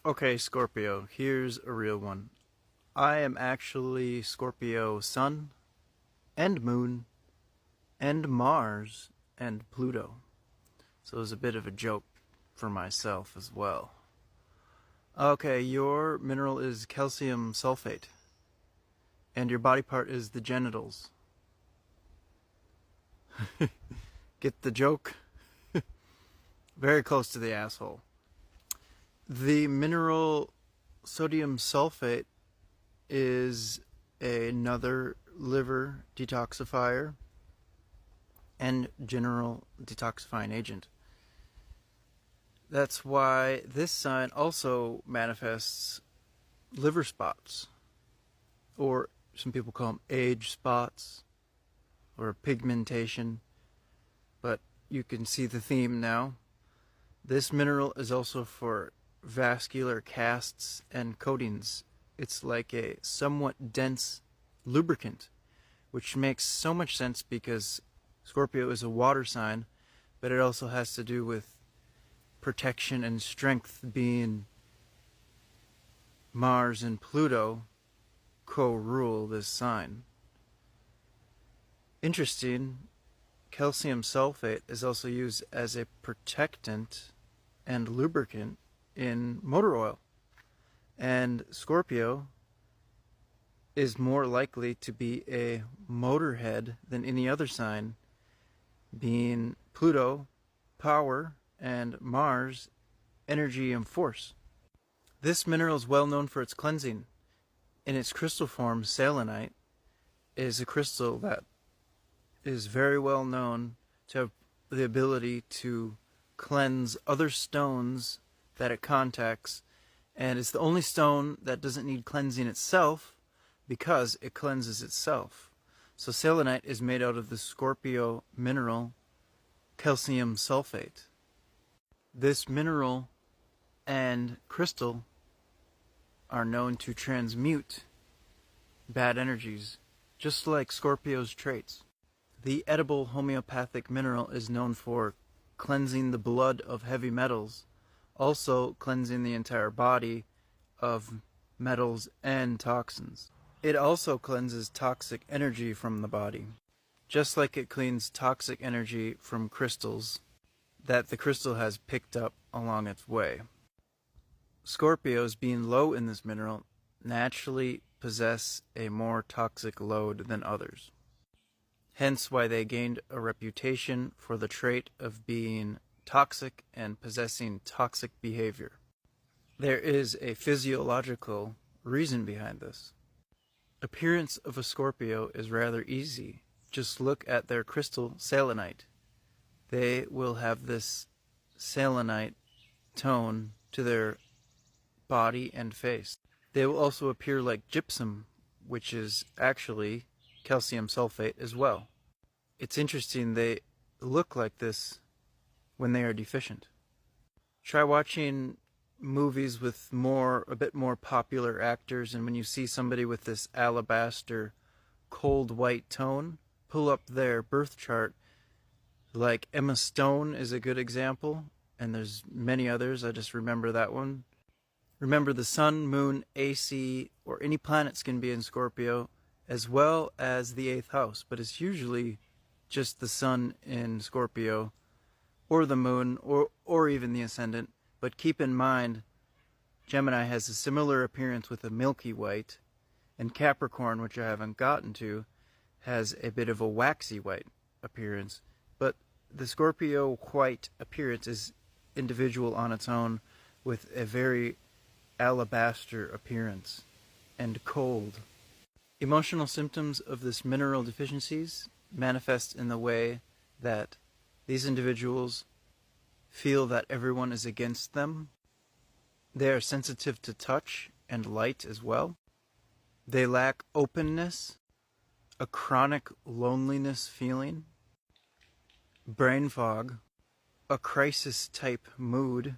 Okay, Scorpio, here's a real one. I am actually Scorpio Sun and Moon and Mars and Pluto. So it was a bit of a joke for myself as well. Okay, your mineral is calcium sulfate. And your body part is the genitals. Get the joke? Very close to the asshole. The mineral sodium sulfate is another liver detoxifier and general detoxifying agent. That's why this sign also manifests liver spots, or some people call them age spots or pigmentation, but you can see the theme now. This mineral is also for vascular casts and coatings. It's like a somewhat dense lubricant, which makes so much sense because Scorpio is a water sign, but it also has to do with protection and strength, being Mars and Pluto co-rule this sign. Interesting, calcium sulfate is also used as a protectant and lubricant in motor oil. And Scorpio is more likely to be a motorhead than any other sign, being Pluto, power, and Mars, energy and force. This mineral is well known for its cleansing. In its crystal form, selenite is a crystal that is very well known to have the ability to cleanse other stones that it contacts, and it's the only stone that doesn't need cleansing itself because it cleanses itself. So selenite is made out of the Scorpio mineral calcium sulfate. This mineral and crystal are known to transmute bad energies, just like Scorpio's traits. The edible homeopathic mineral is known for cleansing the blood of heavy metals, also cleansing the entire body of metals and toxins. It also cleanses toxic energy from the body, just like it cleans toxic energy from crystals that the crystal has picked up along its way. Scorpios, being low in this mineral, naturally possess a more toxic load than others. Hence why they gained a reputation for the trait of being toxic and possessing toxic behavior. There is a physiological reason behind this. Appearance of a Scorpio is rather easy. Just look at their crystal selenite. They will have this selenite tone to their body and face. They will also appear like gypsum, which is actually calcium sulfate as well. It's interesting, they look like this when they are deficient. Try watching movies with a bit more popular actors, and when you see somebody with this alabaster cold white tone, pull up their birth chart. Like Emma Stone is a good example, and there's many others. I just remember that one. Remember, the sun, moon, AC, or any planets can be in Scorpio, as well as the 8th house, but it's usually just the sun in Scorpio, or the moon, or even the ascendant. But keep in mind, Gemini has a similar appearance with a milky white, and Capricorn, which I haven't gotten to, has a bit of a waxy white appearance. But the Scorpio white appearance is individual on its own, with a very alabaster appearance and cold. Emotional symptoms of this mineral deficiencies manifest in the way that these individuals feel that everyone is against them. They are sensitive to touch and light as well. They lack openness, a chronic loneliness feeling, brain fog, a crisis type mood,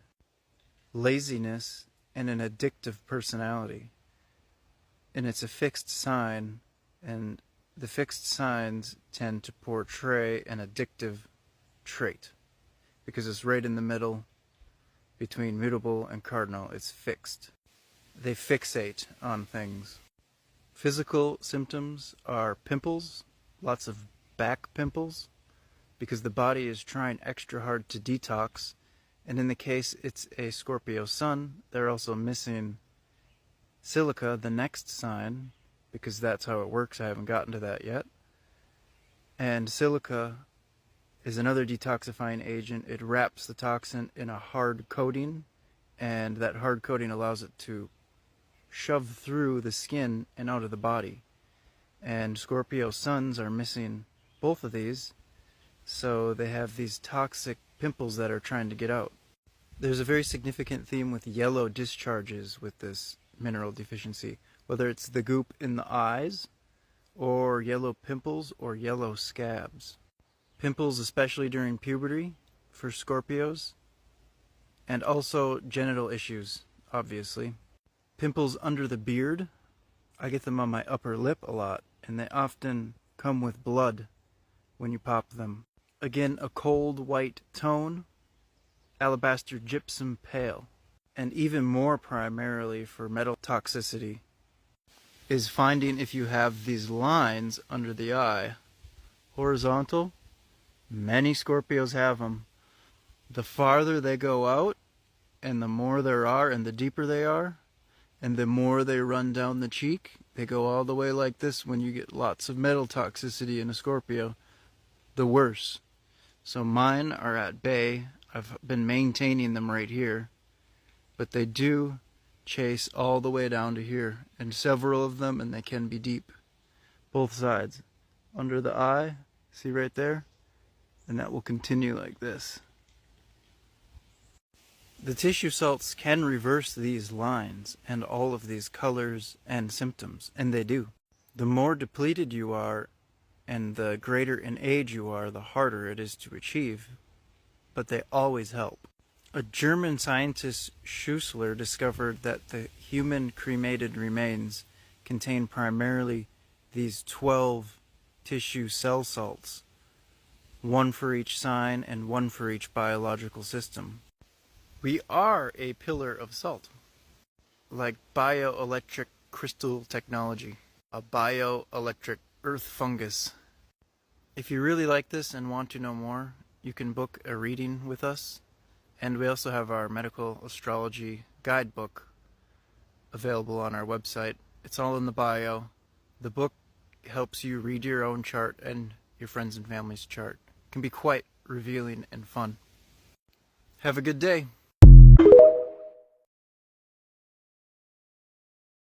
laziness, and an addictive personality. And it's a fixed sign, and the fixed signs tend to portray an addictive trait because it's right in the middle between mutable and cardinal. It's fixed. They fixate on things. Physical symptoms are pimples, lots of back pimples, because the body is trying extra hard to detox. And in the case it's a Scorpio sun, they're also missing silica, the next sign, because that's how it works. I haven't gotten to that yet. And silica is another detoxifying agent. It wraps the toxin in a hard coating, and that hard coating allows it to shove through the skin and out of the body. And Scorpio suns are missing both of these, so they have these toxic pimples that are trying to get out. There's a very significant theme with yellow discharges with this mineral deficiency, whether it's the goop in the eyes, or yellow pimples, or yellow scabs. Pimples, especially during puberty for Scorpios, and also genital issues, obviously. Pimples under the beard, I get them on my upper lip a lot, and they often come with blood when you pop them. Again, a cold white tone, alabaster gypsum pale. And even more primarily for metal toxicity is finding if you have these lines under the eye. Horizontal, many Scorpios have them. The farther they go out, and the more there are, and the deeper they are, and the more they run down the cheek, they go all the way like this. When you get lots of metal toxicity in a Scorpio, the worse. So mine are at bay. I've been maintaining them right here, but they do chase all the way down to here, and several of them, and they can be deep. Both sides. Under the eye, see right there? And that will continue like this. The tissue salts can reverse these lines and all of these colors and symptoms, and they do. The more depleted you are and the greater in age you are, the harder it is to achieve, but they always help. A German scientist, Schussler, discovered that the human cremated remains contain primarily these 12 tissue cell salts, one for each sign and one for each biological system. We are a pillar of salt, like bioelectric crystal technology, a bioelectric earth fungus. If you really like this and want to know more, you can book a reading with us, and we also have our Medical Astrology Guidebook available on our website. It's all in the bio. The book helps you read your own chart and your friends and family's chart. It can be quite revealing and fun. Have a good day.